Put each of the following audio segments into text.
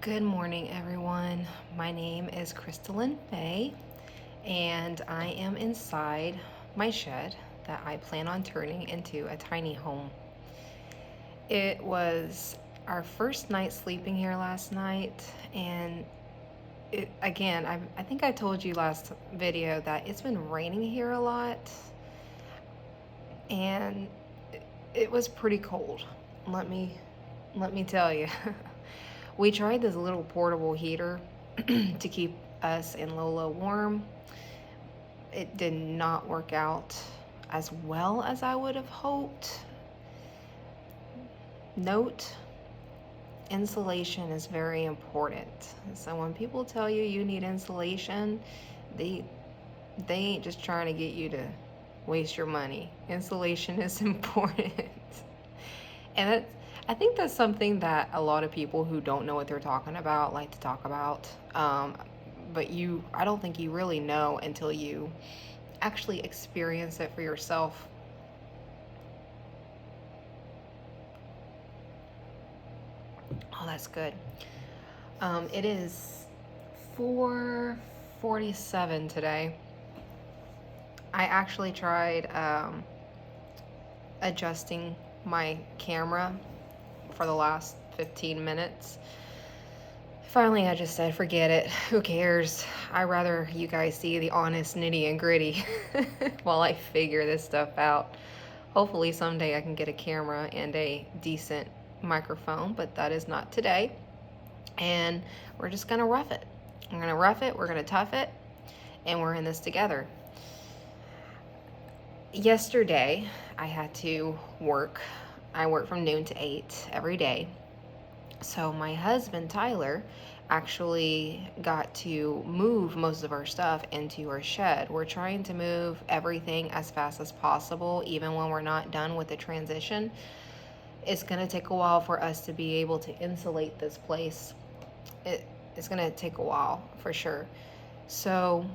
Good morning, everyone. My name is Crystalline Faye, and I am inside my shed that I plan on turning into a tiny home. It was our first night sleeping here last night, and I think I told you last video that it's been raining here a lot, and it was pretty cold. Let me let me tell you. We tried this little portable heater to keep us and Lola warm. It did not work out as well as I would have hoped. Note, insulation is very important. So when people tell you you need insulation, they ain't just trying to get you to waste your money. Insulation is important. And I think that's something that a lot of people who don't know what they're talking about like to talk about. But I don't think you really know until you actually experience it for yourself. Oh, that's good. It is 4:47 today. I actually tried adjusting my camera for the last 15 minutes. Finally, I just said, forget it. Who cares? I'd rather you guys see the honest nitty and gritty while I figure this stuff out. Hopefully someday I can get a camera and a decent microphone, but that is not today. And we're just gonna rough it. I'm gonna rough it, we're gonna tough it, and we're in this together. Yesterday, I had to work. I work from noon to 8 every day. So my husband, Tyler, actually got to move most of our stuff into our shed. We're trying to move everything as fast as possible, even when we're not done with the transition. It's going to take a while for us to be able to insulate this place. It's going to take a while for sure. So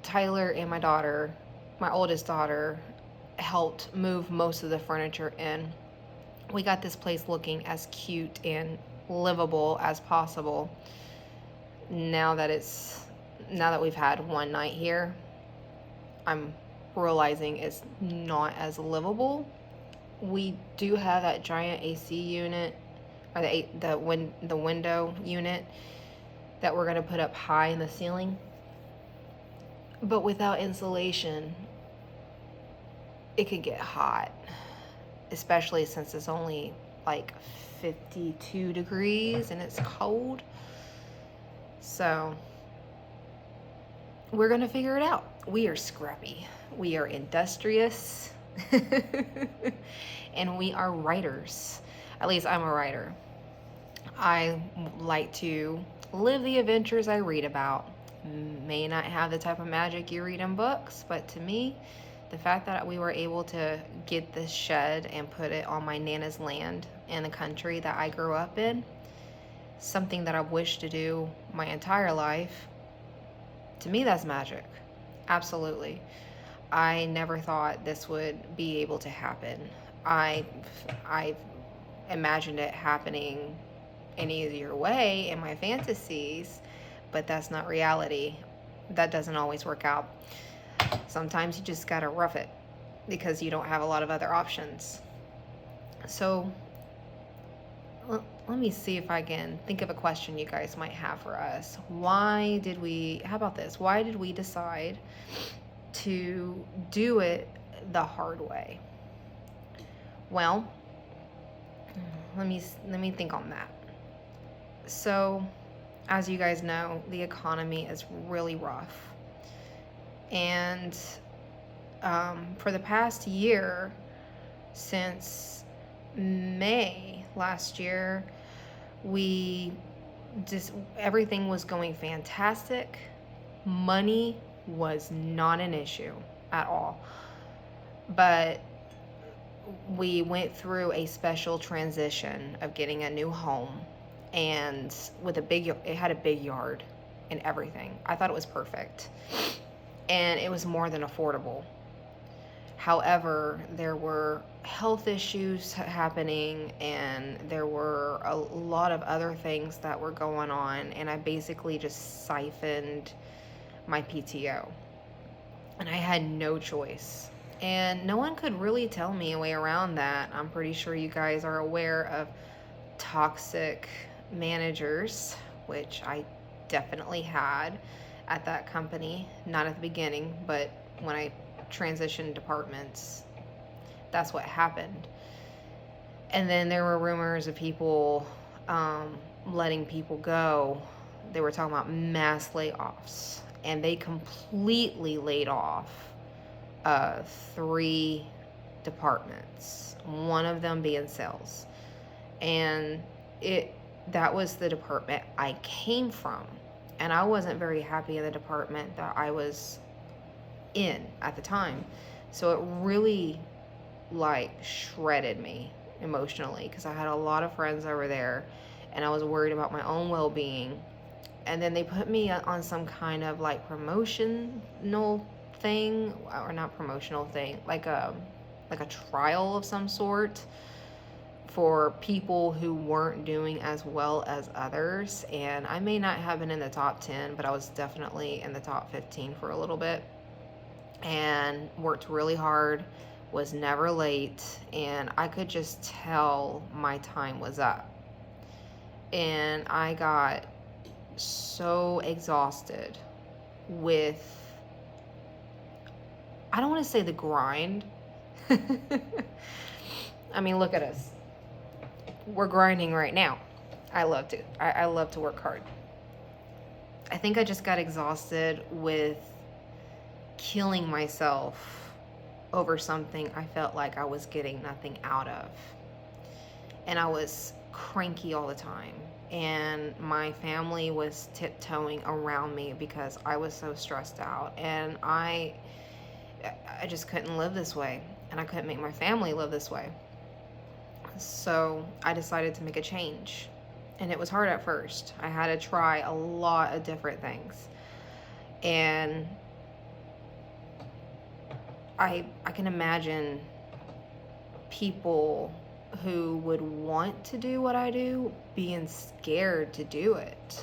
Tyler and my daughter, my oldest daughter, helped move most of the furniture in. We got this place looking as cute and livable as possible. Now that we've had one night here, I'm realizing it's not as livable. We do have that giant AC unit, or the window unit that we're gonna put up high in the ceiling. But without insulation, it could get hot, especially since it's only like 52 degrees and it's cold. So we're gonna figure it out. We are scrappy, we are industrious, and we are writers. At least I'm a writer. I like to live the adventures I read about. May not have the type of magic you read in books, but to me, the fact that we were able to get this shed and put it on my Nana's land in the country that I grew up in, something that I've wished to do my entire life, to me that's magic. Absolutely. I never thought this would be able to happen. I imagined it happening an easier way in my fantasies, but that's not reality. That doesn't always work out. Sometimes you just gotta rough it because you don't have a lot of other options. So let me see if I can think of a question you guys might have for us. How about this? Why did we decide to do it the hard way? Well, let me think on that. So, as you guys know, the economy is really rough. And for the past year, since May last year, everything was going fantastic. Money was not an issue at all. But we went through a special transition of getting a new home, and it had a big yard and everything. I thought it was perfect. And it was more than affordable. However, there were health issues happening, and there were a lot of other things that were going on, and I basically just siphoned my PTO, and I had no choice. And no one could really tell me a way around that. I'm pretty sure you guys are aware of toxic managers, which I definitely had at that company. Not at the beginning, but when I transitioned departments, that's what happened. And then there were rumors of people letting people go. They were talking about mass layoffs, and they completely laid off uh, 3 departments, one of them being sales. And it that was the department I came from, and I wasn't very happy in the department that I was in at the time. So it really like shredded me emotionally, because I had a lot of friends over there, and I was worried about my own well-being. And then they put me on some kind of like promotional thing, or not promotional thing, like a trial of some sort for people who weren't doing as well as others. And I may not have been in the top 10, but I was definitely in the top 15 for a little bit, and worked really hard, was never late, and I could just tell my time was up. And I got so exhausted with, I don't want to say the grind. I mean, look at us. We're grinding right now. I love to. I love to work hard. I think I just got exhausted with killing myself over something I felt like I was getting nothing out of. And I was cranky all the time. And my family was tiptoeing around me because I was so stressed out. And I just couldn't live this way. And I couldn't make my family live this way. So I decided to make a change. And it was hard at first. I had to try a lot of different things. And I can imagine people who would want to do what I do being scared to do it.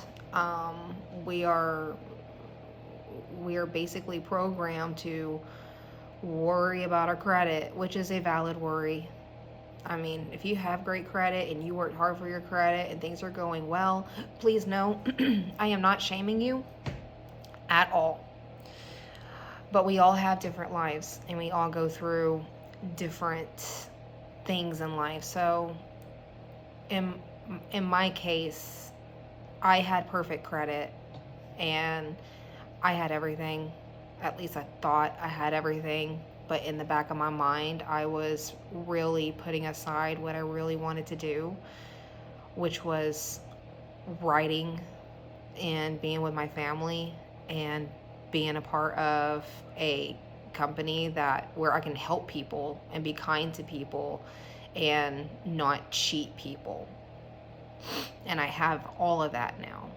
We are basically programmed to worry about our credit, which is a valid worry. I mean, if you have great credit and you worked hard for your credit and things are going well, please know I am not shaming you at all. But we all have different lives, and we all go through different things in life. So in my case, I had perfect credit, and I had everything. At least I thought I had everything, but in the back of my mind, I was really putting aside what I really wanted to do, which was writing and being with my family and being a part of a company where I can help people and be kind to people and not cheat people. And I have all of that now.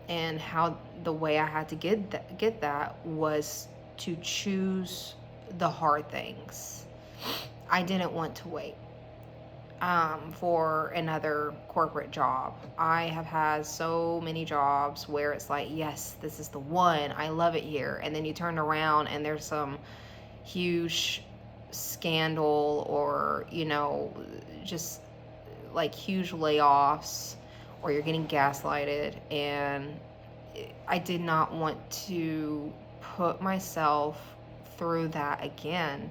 And how the way I had to get that was to choose the hard things. I didn't want to wait for another corporate job. I have had so many jobs where it's like, yes, this is the one. I love it here. And then you turn around and there's some huge scandal, or, just like huge layoffs, or you're getting gaslighted. And I did not want to put myself through that again.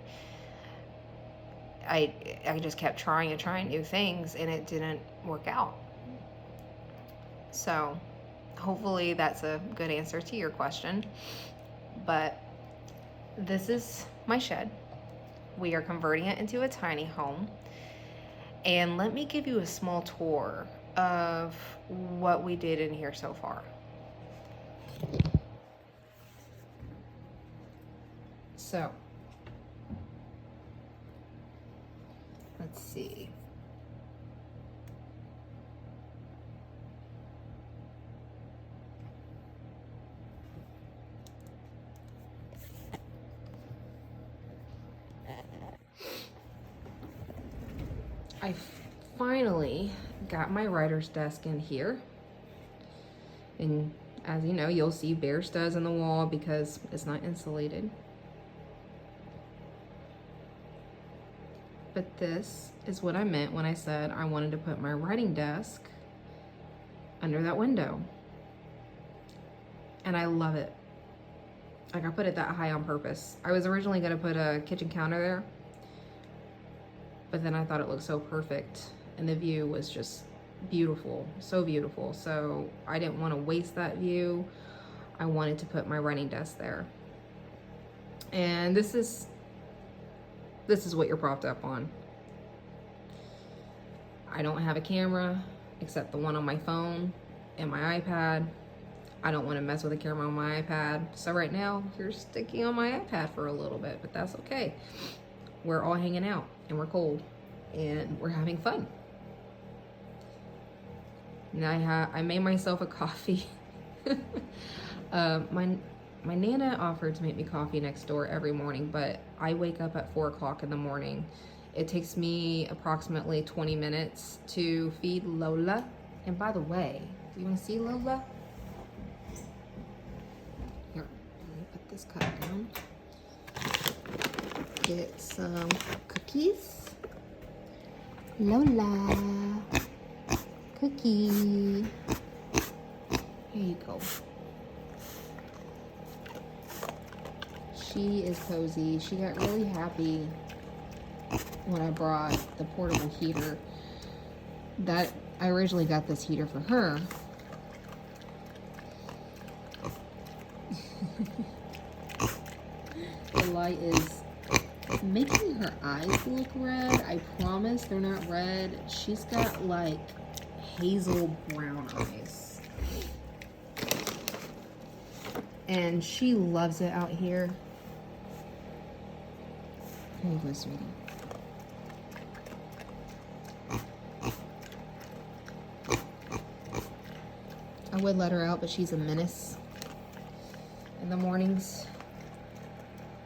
I just kept trying new things, and it didn't work out. So hopefully that's a good answer to your question. But this is my shed. We are converting it into a tiny home. And let me give you a small tour of what we did in here so far. So, let's see. I finally got my writer's desk in here. And as you know, you'll see bare studs in the wall because it's not insulated. But this is what I meant when I said I wanted to put my writing desk under that window. And I love it. Like, I put it that high on purpose. I was originally gonna put a kitchen counter there, but then I thought it looked so perfect and the view was just beautiful, so beautiful. So I didn't want to waste that view. I wanted to put my writing desk there. And this is what you're propped up on. I don't have a camera except the one on my phone and my iPad. I don't want to mess with a camera on my iPad. So right now, you're sticking on my iPad for a little bit, but that's okay. We're all hanging out and we're cold and we're having fun. And I made myself a coffee. My Nana offered to make me coffee next door every morning, but I wake up at 4 o'clock in the morning. It takes me approximately 20 minutes to feed Lola. And by the way, do you want to see Lola? Here, let me put this cup down. Get some cookies. Lola, cookie. Here you go. She is cozy. She got really happy when I brought the portable heater. That I originally got this heater for her. The light is making her eyes look red. I promise they're not red. She's got like hazel brown eyes. And she loves it out here. Here you go, sweetie. I would let her out, but she's a menace in the mornings.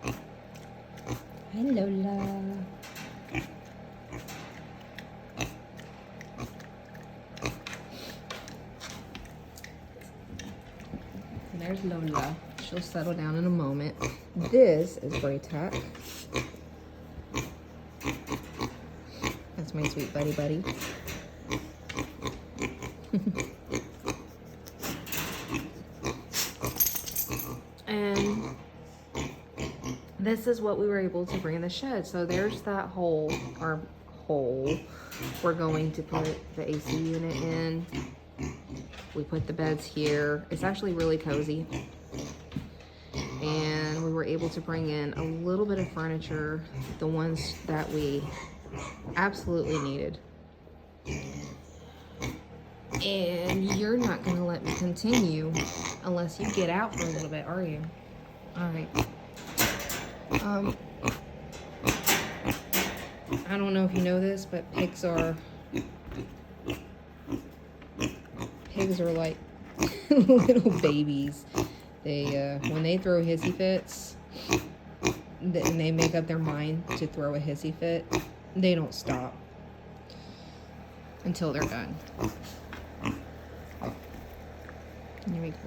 Hi, Lola. And there's Lola. She'll settle down in a moment. This is Braytac. That's my sweet buddy. And this is what we were able to bring in the shed. So there's that hole we're going to put the AC unit in. We put the beds here. It's actually really cozy. And we were able to bring in a little bit of furniture, the ones that we absolutely needed. And you're not gonna let me continue unless you get out for a little bit, are you? All right. I don't know if you know this, but pigs are like little babies. They when they throw hissy fits, and they make up their mind to throw a hissy fit, they don't stop until they're done. Here we go.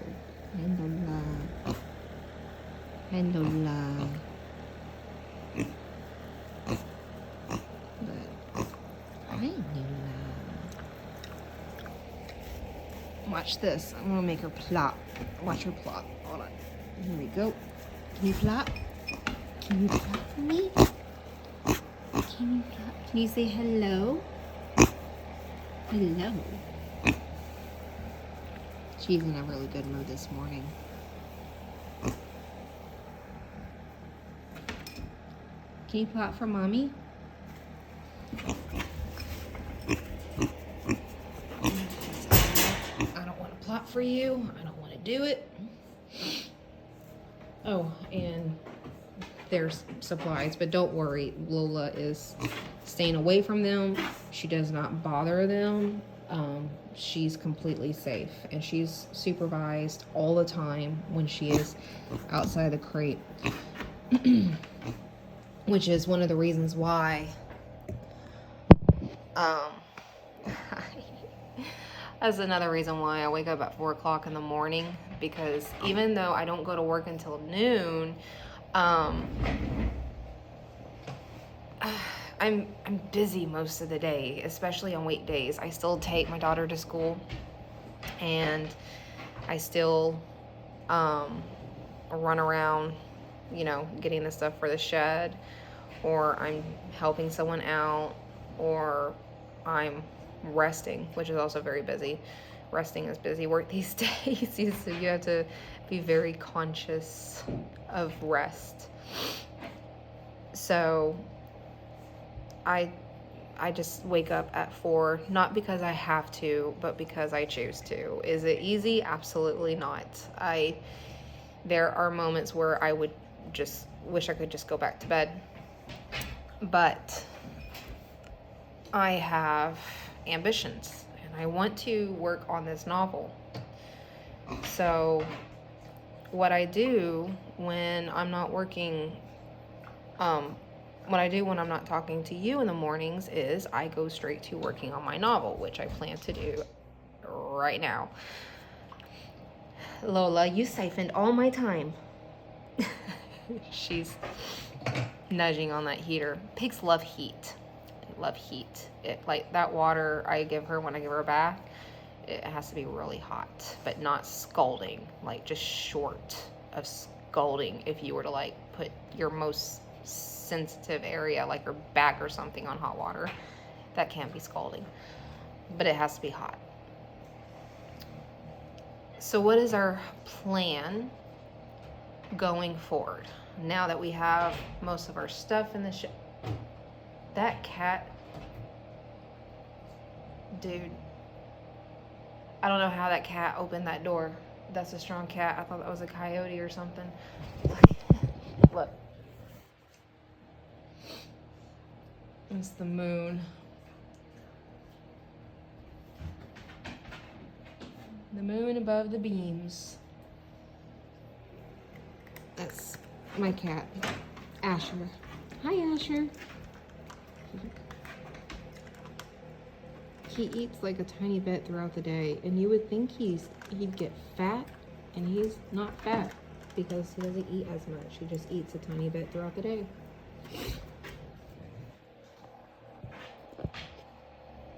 And Lola. But hi, Lola. Watch this. I'm gonna make her plop. Watch her plop. Hold on. Here we go. Can you plop? Can you plop for me? Can you plop? Can you say hello? Hello. She's in a really good mood this morning. Can you plot for mommy? I don't want to plot for you. I don't want to do it. Oh, and there's supplies, but don't worry. Lola is staying away from them. She does not bother them. She's completely safe, and she's supervised all the time when she is outside the crate. Which is one of the reasons why Um, that's another reason why I wake up at 4 o'clock in the morning, because even though I don't go to work until noon, um, I'm busy most of the day, especially on weekdays. I still take my daughter to school, and I still run around, getting the stuff for the shed, or I'm helping someone out, or I'm resting, which is also very busy. Resting is busy work these days, so you have to be very conscious of rest. So I just wake up at 4, not because I have to, but because I choose to. Is it easy? Absolutely not. There are moments where I would just wish I could just go back to bed. But I have ambitions, and I want to work on this novel. So what I do when I'm not working, what I do when I'm not talking to you in the mornings is I go straight to working on my novel, which I plan to do right now. Lola, you siphoned all my time. She's nudging on that heater. Pigs love heat. They love heat. Like that water I give her when I give her a bath, it has to be really hot, but not scalding, like just short of scalding. If you were to like put your most sensitive area, like your back or something, on hot water, that can be scalding, but it has to be hot. So what is our plan going forward now that we have most of our stuff in the that cat, dude, I don't know how that cat opened that door. That's a strong cat. I thought that was a coyote or something. Look. It's the moon. The moon above the beams. That's my cat, Asher. Hi, Asher. He eats like a tiny bit throughout the day, and you would think he'd get fat, and he's not fat because he doesn't eat as much. He just eats a tiny bit throughout the day.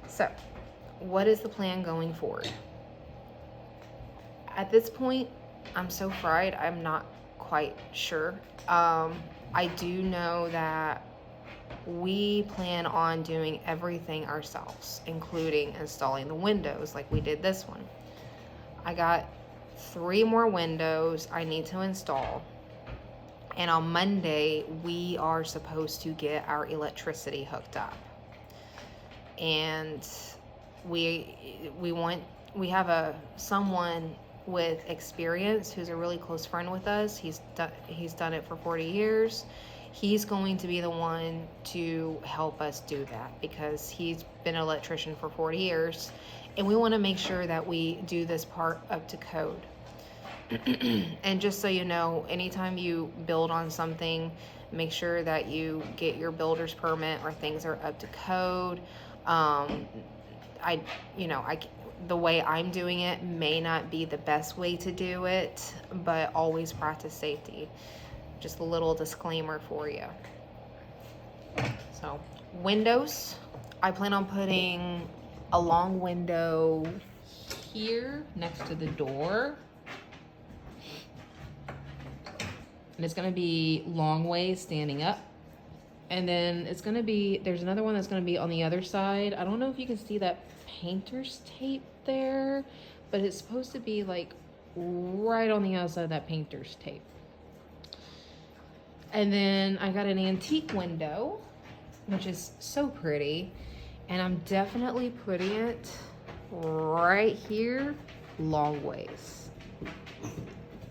So, what is the plan going forward? At this point, I'm so fried, I'm not quite sure. I do know that we plan on doing everything ourselves, including installing the windows like we did this one. I got 3 more windows I need to install. And on Monday, we are supposed to get our electricity hooked up. And we have someone with experience who's a really close friend with us. He's done it for 40 years. He's going to be the one to help us do that because he's been an electrician for 40 years, and we want to make sure that we do this part up to code. And just so you know, anytime you build on something, make sure that you get your builder's permit or things are up to code. The way I'm doing it may not be the best way to do it, but always practice safety. Just a little disclaimer for you. So, windows. I plan on putting a long window here next to the door. And it's going to be long ways standing up. And then there's another one that's going to be on the other side. I don't know if you can see that painter's tape there, but it's supposed to be like right on the outside of that painter's tape. And then I got an antique window, which is so pretty. And I'm definitely putting it right here, long ways.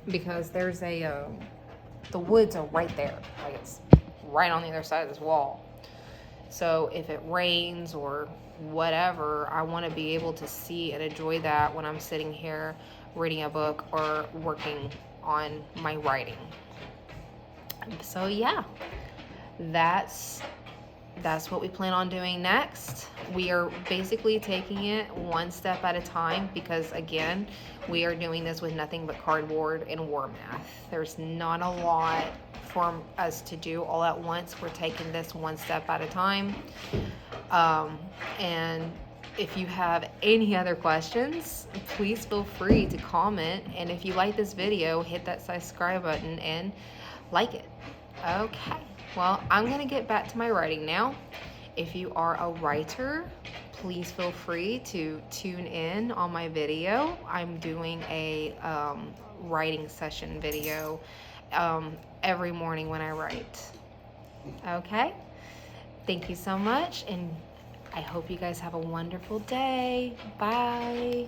Because there's the woods are right there. Like it's right on the other side of this wall. So if it rains or whatever, I want to be able to see and enjoy that when I'm sitting here reading a book or working on my writing. So yeah, that's that's what we plan on doing next. We are basically taking it one step at a time because, again, we are doing this with nothing but cardboard and war math. There's not a lot for us to do all at once. We're taking this one step at a time. And if you have any other questions, please feel free to comment. And if you like this video, hit that subscribe button and like it. Okay, well, I'm going to get back to my writing now. If you are a writer, please feel free to tune in on my video. I'm doing a writing session video every morning when I write. Okay, thank you so much, and I hope you guys have a wonderful day. Bye.